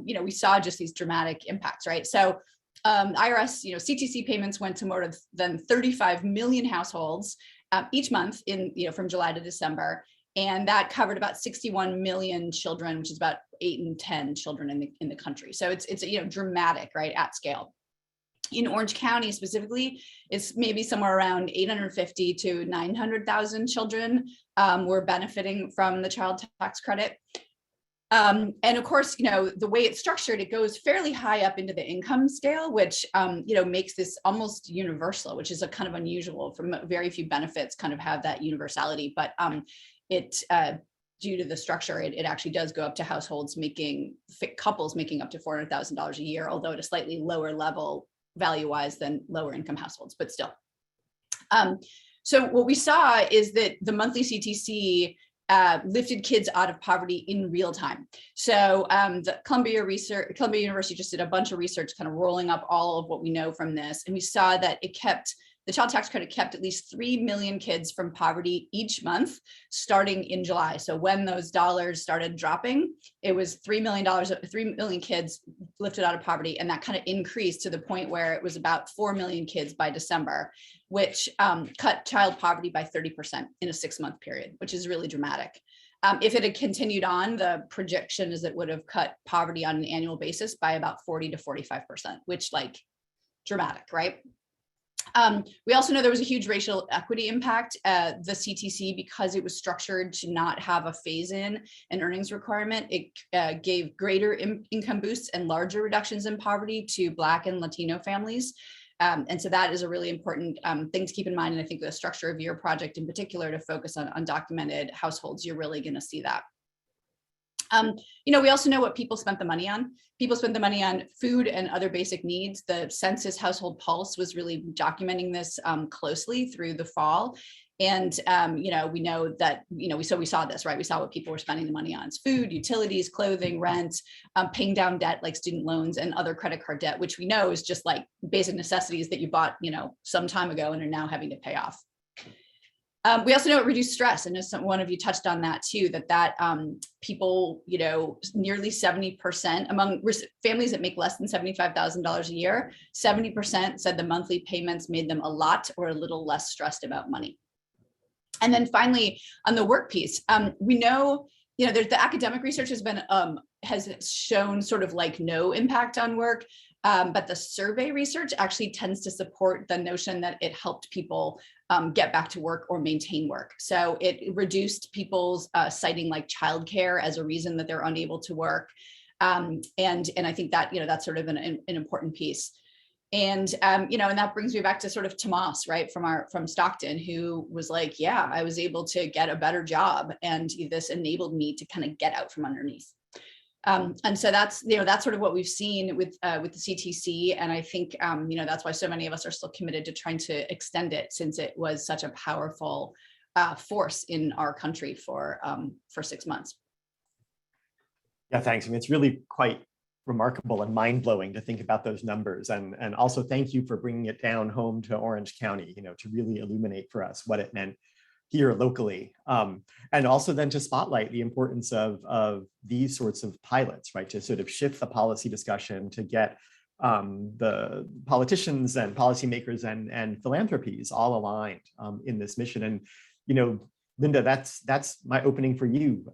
you know, we saw just these dramatic impacts, right? So IRS, you know, CTC payments went to more than 35 million households each month in, you know, from July to December, and that covered about 61 million children, which is about 8 in 10 children in the country. So it's you know, dramatic, right, at scale. In Orange County specifically, it's maybe somewhere around 850 to 900,000 children were benefiting from the child tax credit. And of course, the way it's structured, it goes fairly high up into the income scale, which, makes this almost universal, which is a kind of unusual. From very few benefits kind of have that universality, but due to the structure, it actually does go up to households couples making up to $400,000 a year, although at a slightly lower level value-wise than lower income households, but still. So what we saw is that the monthly CTC lifted kids out of poverty in real time. So the Columbia University just did a bunch of research kind of rolling up all of what we know from this. And we saw that the child tax credit kept at least 3 million kids from poverty each month starting in July. So when those dollars started dropping, it was $3 million kids lifted out of poverty. And that kind of increased to the point where it was about 4 million kids by December, which cut child poverty by 30% in a 6-month period, which is really dramatic. If it had continued on, the projection is it would have cut poverty on an annual basis by about 40 to 45%, which dramatic, right? We also know there was a huge racial equity impact. The CTC, because it was structured to not have a phase-in and earnings requirement, it gave greater income boosts and larger reductions in poverty to Black and Latino families. And so that is a really important thing to keep in mind. And I think the structure of your project in particular to focus on undocumented households, you're really going to see that. We also know what people spent the money on. People spent the money on food and other basic needs. The Census Household Pulse was really documenting this closely through the fall. And, we know that, we saw this, right? We saw what people were spending the money on. It's food, utilities, clothing, rent, paying down debt like student loans and other credit card debt, which we know is just like basic necessities that you bought, some time ago and are now having to pay off. We also know it reduced stress, and as one of you touched on that too, that people, nearly 70% among families that make less than $75,000 a year, 70% said the monthly payments made them a lot or a little less stressed about money. And then finally, on the work piece, we know, there's the academic research has shown sort of like no impact on work. But the survey research actually tends to support the notion that it helped people get back to work or maintain work. So it reduced people's citing like childcare as a reason that they're unable to work. And I think that, that's sort of an important piece. And, and that brings me back to sort of Tomas, right, from Stockton, who was like, yeah, I was able to get a better job. And this enabled me to kind of get out from underneath. And so that's sort of what we've seen with the CTC. And I think, that's why so many of us are still committed to trying to extend it, since it was such a powerful force in our country for 6 months. Yeah, thanks. I mean, it's really quite remarkable and mind-blowing to think about those numbers. And also thank you for bringing it down home to Orange County, to really illuminate for us what it meant here locally. And also then to spotlight the importance of these sorts of pilots, right? To sort of shift the policy discussion, to get the politicians and policymakers and philanthropies all aligned in this mission. And, Linda, that's my opening for you.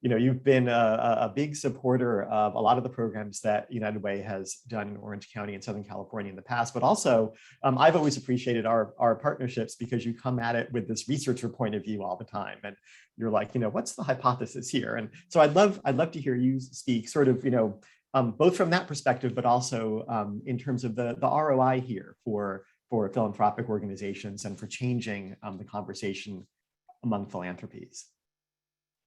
You've been a big supporter of a lot of the programs that United Way has done in Orange County and Southern California in the past, but also I've always appreciated our partnerships because you come at it with this researcher point of view all the time. And you're like, what's the hypothesis here? And so I'd love to hear you speak sort of, both from that perspective, but also in terms of the ROI here for philanthropic organizations and for changing the conversation among philanthropies.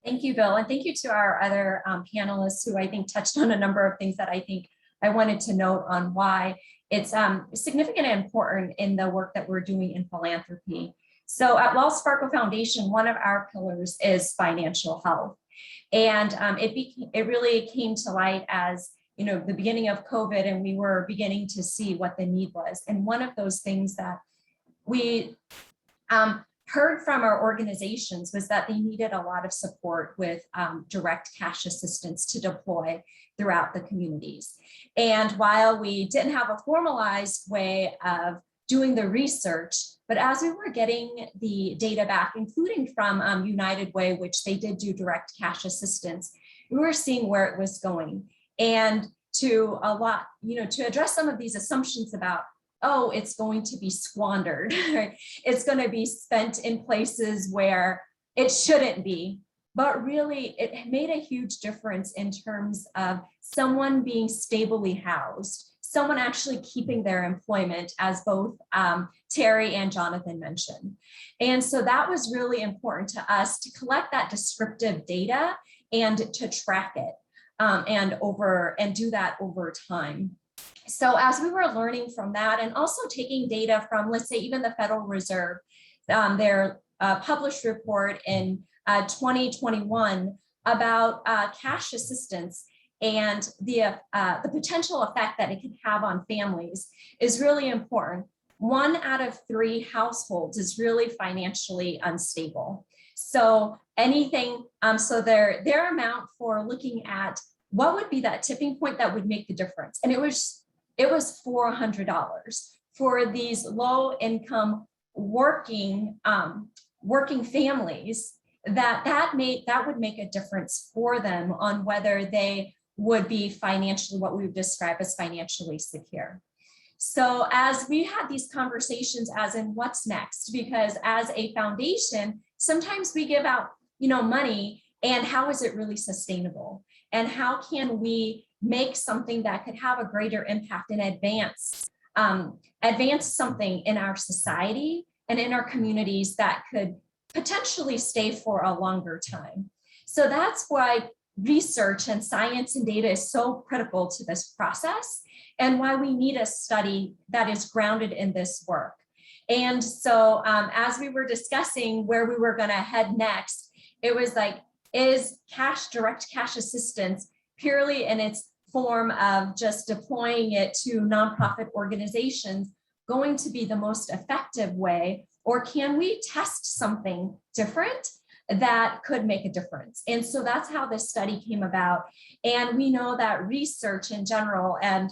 Thank you, Bill. And thank you to our other panelists who I think touched on a number of things that I think I wanted to note on why it's significant and important in the work that we're doing in philanthropy. So at Wells Fargo Foundation, one of our pillars is financial health. And it really came to light as the beginning of COVID, and we were beginning to see what the need was. And one of those things that we heard from our organizations was that they needed a lot of support with direct cash assistance to deploy throughout the communities. And while we didn't have a formalized way of doing the research, but as we were getting the data back, including from United Way, which they did do direct cash assistance, we were seeing where it was going. And to address some of these assumptions about, oh, it's going to be squandered, right? It's going to be spent in places where it shouldn't be. but really it made a huge difference in terms of someone being stably housed, someone actually keeping their employment, as both Terry and Jonathan mentioned. And so that was really important to us to collect that descriptive data and to track it and do that over time. So as we were learning from that and also taking data from, let's say, even the Federal Reserve, their published report in 2021 about cash assistance and the potential effect that it can have on families is really important. 1 out of 3 households is really financially unstable. So anything, so their amount for looking at what would be that tipping point that would make the difference. And it was $400 for these low income working families that would make a difference for them on whether they would be financially, what we would describe as financially secure. So as we had these conversations as in what's next, because as a foundation, sometimes we give out, money, and how is it really sustainable? And how can we make something that could have a greater impact and advance something in our society and in our communities that could potentially stay for a longer time? So that's why research and science and data is so critical to this process, and why we need a study that is grounded in this work. And so as we were discussing where we were going to head next, it was like, is direct cash assistance purely in its form of just deploying it to nonprofit organizations going to be the most effective way, or can we test something different that could make a difference? And so that's how this study came about. And we know that research in general, and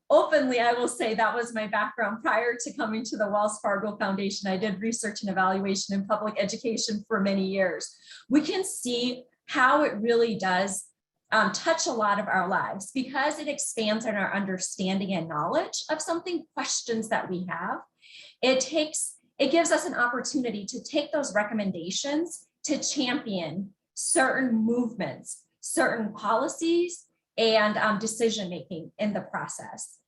openly, I will say that was my background prior to coming to the Wells Fargo Foundation. I did research and evaluation in public education for many years. We can see how it really does touch a lot of our lives because it expands on our understanding and knowledge of something, questions that we have. It gives us an opportunity to take those recommendations to champion certain movements, certain policies, and decision-making in the process.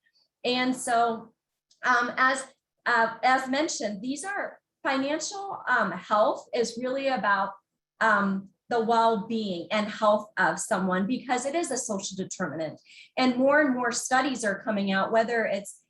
And so as mentioned, these are financial health is really about the well-being and health of someone, because it is a social determinant. And more studies are coming out, whether it's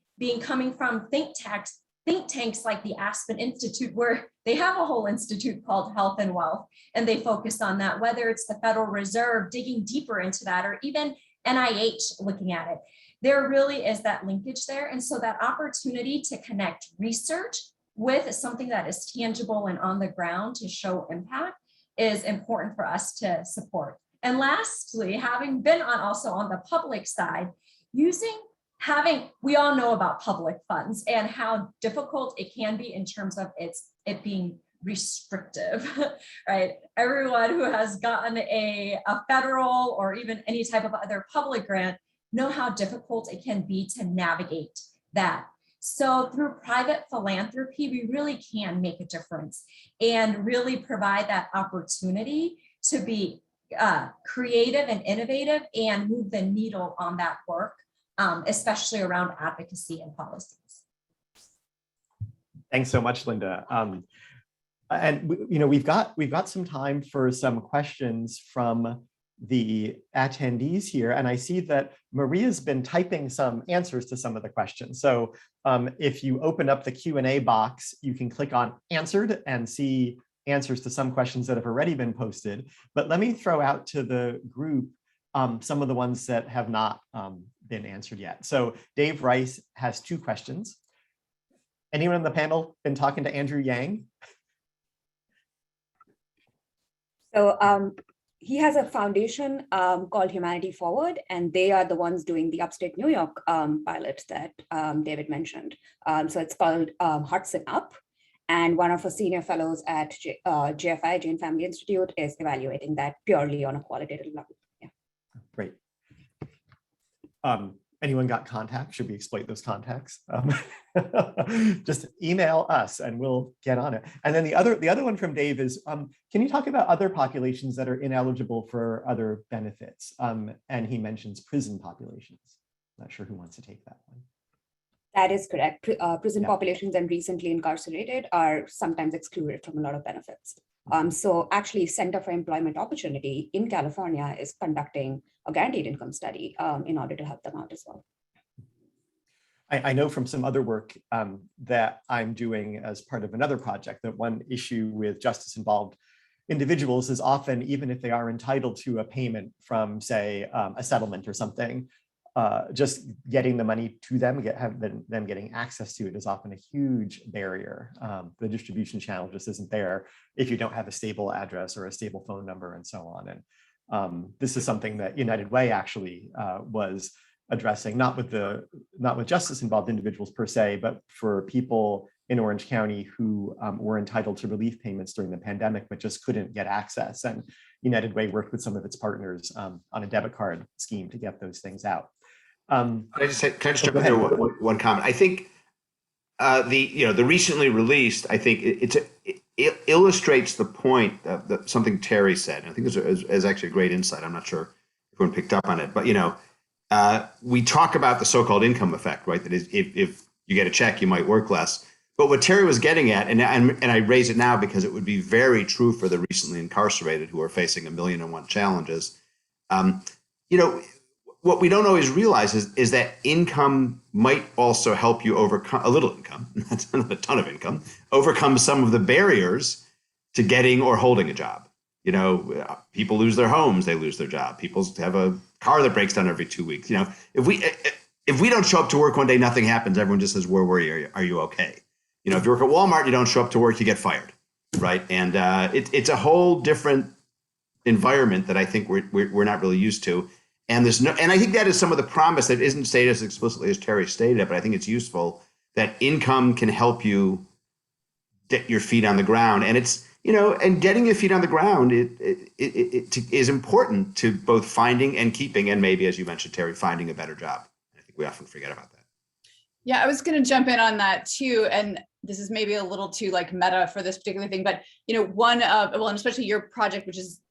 coming from think tanks like the Aspen Institute, where they have a whole institute called Health and Wealth, and they focus on that, whether it's the Federal Reserve digging deeper into that, or even NIH looking at it. There really is that linkage there. And so that opportunity to connect research with something that is tangible and on the ground to show impact is important for us to support. And lastly, having been also on the public side, we all know about public funds and how difficult it can be in terms of it being restrictive, right? Everyone who has gotten a federal or even any type of other public grant know how difficult it can be to navigate that. So through private philanthropy, we really can make a difference and really provide that opportunity to be creative and innovative and move the needle on that work, especially around advocacy and policies. Thanks so much, Linda. And we've got some time for some questions from the attendees here, and I see that Maria's been typing some answers to some of the questions. So if you open up the Q&A box, you can click on answered and see answers to some questions that have already been posted. But let me throw out to the group some of the ones that have not been answered yet. So Dave Rice has 2 questions. Anyone on the panel been talking to Andrew Yang? So he has a foundation called Humanity Forward, and they are the ones doing the upstate New York pilot that David mentioned. So it's called Hudson Up, and one of our senior fellows at JFI, Jane Family Institute, is evaluating that purely on a qualitative level. Yeah. Great. anyone got contacts? Should we exploit those contacts? Just email us and we'll get on it. And then the other one from Dave is, can you talk about other populations that are ineligible for other benefits? And he mentions prison populations. Not sure who wants to take that one. That is correct. Prison Yeah. populations and recently incarcerated are sometimes excluded from a lot of benefits. So actually, Center for Employment Opportunity in California is conducting a guaranteed income study in order to help them out as well. I know from some other work that I'm doing as part of another project that one issue with justice-involved individuals is often, even if they are entitled to a payment from, say, a settlement or something, just getting the money to them, them getting access to it is often a huge barrier. The distribution channel just isn't there if you don't have a stable address or a stable phone number and so on. And this is something that United Way actually was addressing, not with justice-involved individuals per se, but for people in Orange County who were entitled to relief payments during the pandemic, but just couldn't get access. And United Way worked with some of its partners on a debit card scheme to get those things out. Can I just jump in there one comment? I think the recently released, I think it illustrates the point that something Terry said. I think is actually a great insight. I'm not sure if everyone picked up on it, but we talk about the so-called income effect, right? That is, if you get a check, you might work less. But what Terry was getting at, and I raise it now because it would be very true for the recently incarcerated who are facing 1,000,001 challenges. What we don't always realize is that income might also help you overcome a little income, that's not a ton of income, overcome some of the barriers to getting or holding a job. People lose their homes, they lose their job. People have a car that breaks down every 2 weeks. If we don't show up to work one day, nothing happens. Everyone just says, "Where were you? Are you okay?" If you work at Walmart, you don't show up to work, you get fired, right? And it's a whole different environment that I think we're not really used to. And I think that is some of the promise that isn't stated as explicitly as Terry stated it, but I think it's useful that income can help you get your feet on the ground. And it's, and getting your feet on the ground, it is important to both finding and keeping, and maybe, as you mentioned, Terry, finding a better job. I think we often forget about that. Yeah, I was going to jump in on that too. And this is maybe a little too meta for this particular thing, but and especially your project, which is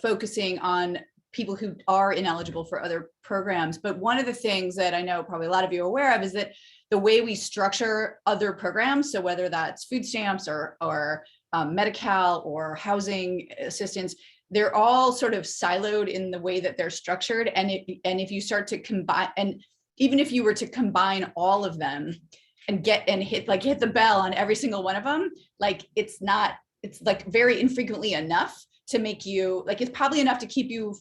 focusing on people who are ineligible for other programs. But one of the things that I know probably a lot of you are aware of is that the way we structure other programs, so whether that's food stamps or Medi-Cal or housing assistance, they're all sort of siloed in the way that they're structured. And if you start to combine, and even if you were to combine all of them and hit the bell on every single one of them, it's very infrequently enough to make you, it's probably enough to keep you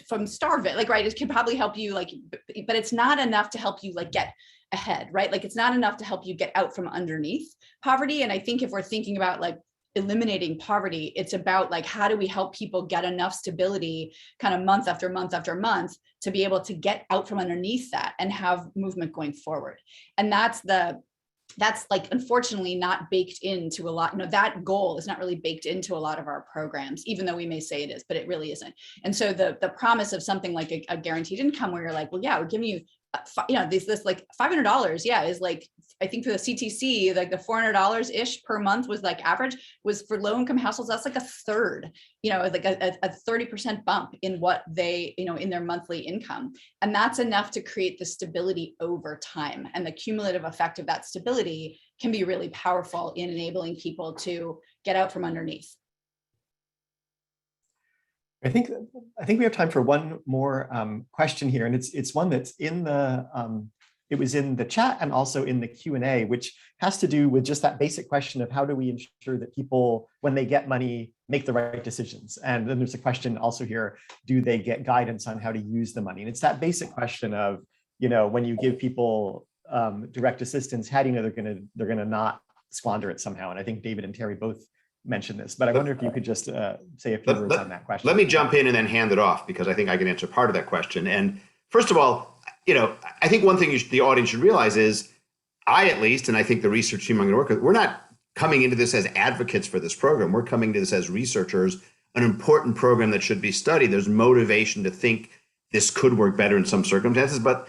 from starving, right? It can probably help you, but it's not enough to help you get ahead, right? It's not enough to help you get out from underneath poverty. And I think if we're thinking about eliminating poverty, it's about how do we help people get enough stability kind of month after month after month to be able to get out from underneath that and have movement going forward. And that's unfortunately not baked into a lot, that goal is not really baked into a lot of our programs, even though we may say it is, but it really isn't. And so the promise of something like a guaranteed income where you're well, yeah, we're giving you, this $500, yeah, is I think for the CTC, the $400 ish per month was average, was for low income households, that's a third, a 30% bump in what they, in their monthly income. And that's enough to create the stability over time. And the cumulative effect of that stability can be really powerful in enabling people to get out from underneath. I think we have time for one more question here, and it's one that's in the it was in the chat and also in the Q&A, which has to do with just that basic question of how do we ensure that people, when they get money, make the right decisions. And then there's a question also here: do they get guidance on how to use the money? And it's that basic question of, when you give people direct assistance, how do you know they're gonna not squander it somehow? And I think David and Terry both mentioned this, but I wonder if you could just say a few words on that question. Let me jump in and then hand it off, because I think I can answer part of that question. And first of all, I think one thing the audience should realize is, at least, and I think the research team I'm going to work with, we're not coming into this as advocates for this program. We're coming to this as researchers, an important program that should be studied. There's motivation to think this could work better in some circumstances, but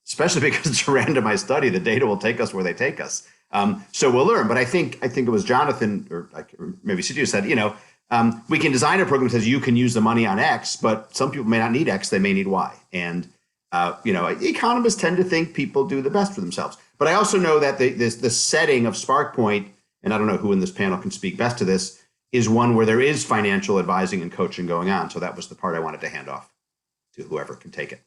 especially because it's a randomized study, the data will take us where they take us. So we'll learn. But I think it was Jonathan or maybe Cynthia said, we can design a program that says you can use the money on X, but some people may not need X, they may need Y. And economists tend to think people do the best for themselves. But I also know that the setting of SparkPoint, and I don't know who in this panel can speak best to this, is one where there is financial advising and coaching going on. So that was the part I wanted to hand off to whoever can take it.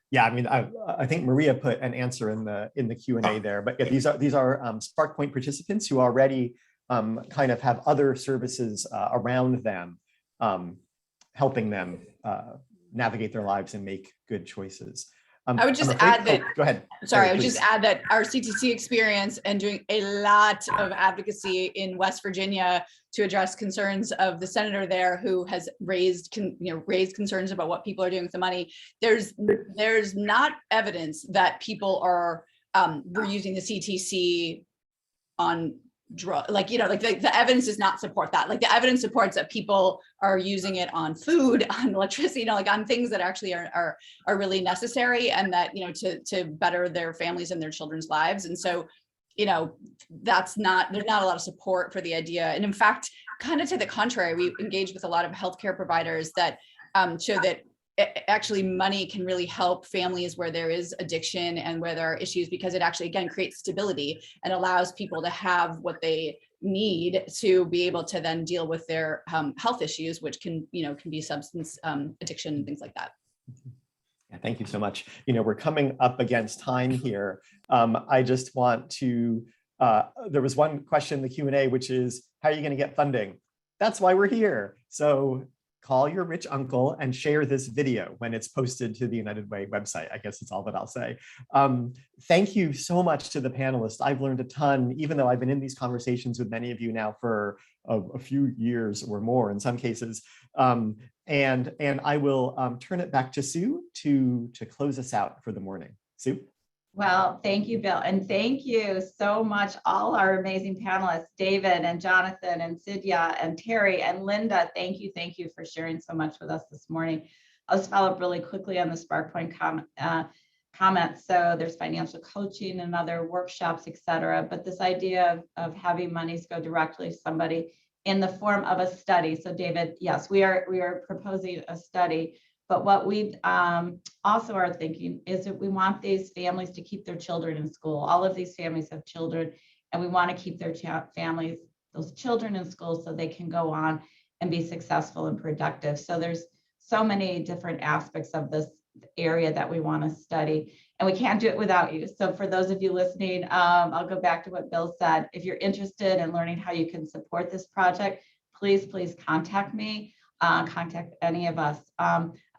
Yeah, I mean, I think Maria put an answer in the Q&A there, but yeah, these are SparkPoint participants who already kind of have other services around them, helping them navigate their lives and make good choices. I would just add that, go ahead. Sorry, I would just add that our CTC experience and doing a lot of advocacy in West Virginia to address concerns of the senator there who has raised concerns about what people are doing with the money. There's not evidence that people are we're using the CTC on drug, the evidence does not support that. Like the evidence supports that people are using it on food, on electricity, on things that actually are really necessary, and that to better their families and their children's lives. And so there's not a lot of support for the idea. And in fact, kind of to the contrary, we engage with a lot of healthcare providers that show that actually money can really help families where there is addiction and where there are issues, because it actually, again, creates stability and allows people to have what they need to be able to then deal with their health issues, which can be substance addiction and things like that. Yeah, thank you so much. We're coming up against time here. I just want to, there was one question in the Q&A, which is, how are you going to get funding? That's why we're here. So call your rich uncle and share this video when it's posted to the United Way website. I guess it's all that I'll say. Thank you so much to the panelists. I've learned a ton, even though I've been in these conversations with many of you now for a few years or more in some cases. And I will turn it back to Sue to close us out for the morning. Sue? Well, thank you, Bill. And thank you so much, all our amazing panelists, David and Jonathan and Cynthia and Terry and Linda. Thank you for sharing so much with us this morning. I'll just follow up really quickly on the SparkPoint comments. So there's financial coaching and other workshops, et cetera. But this idea of having monies go directly to somebody in the form of a study. So David, yes, we are proposing a study. But what we also are thinking is that we want these families to keep their children in school. All of these families have children, and we want to keep their those children in school so they can go on and be successful and productive. So there's so many different aspects of this area that we want to study, and we can't do it without you. So for those of you listening, I'll go back to what Bill said. If you're interested in learning how you can support this project, please contact me. Contact any of us.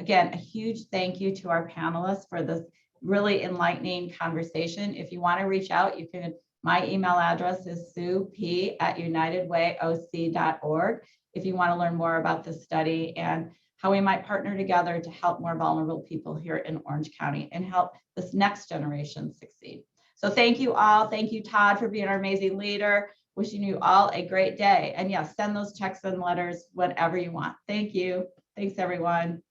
Again, a huge thank you to our panelists for this really enlightening conversation. If you want to reach out, you can. My email address is SueP@unitedwayoc.org. If you want to learn more about this study and how we might partner together to help more vulnerable people here in Orange County and help this next generation succeed. So thank you all. Thank you, Todd, for being our amazing leader. Wishing you all a great day. And yes, send those checks and letters whenever you want. Thank you. Thanks, everyone.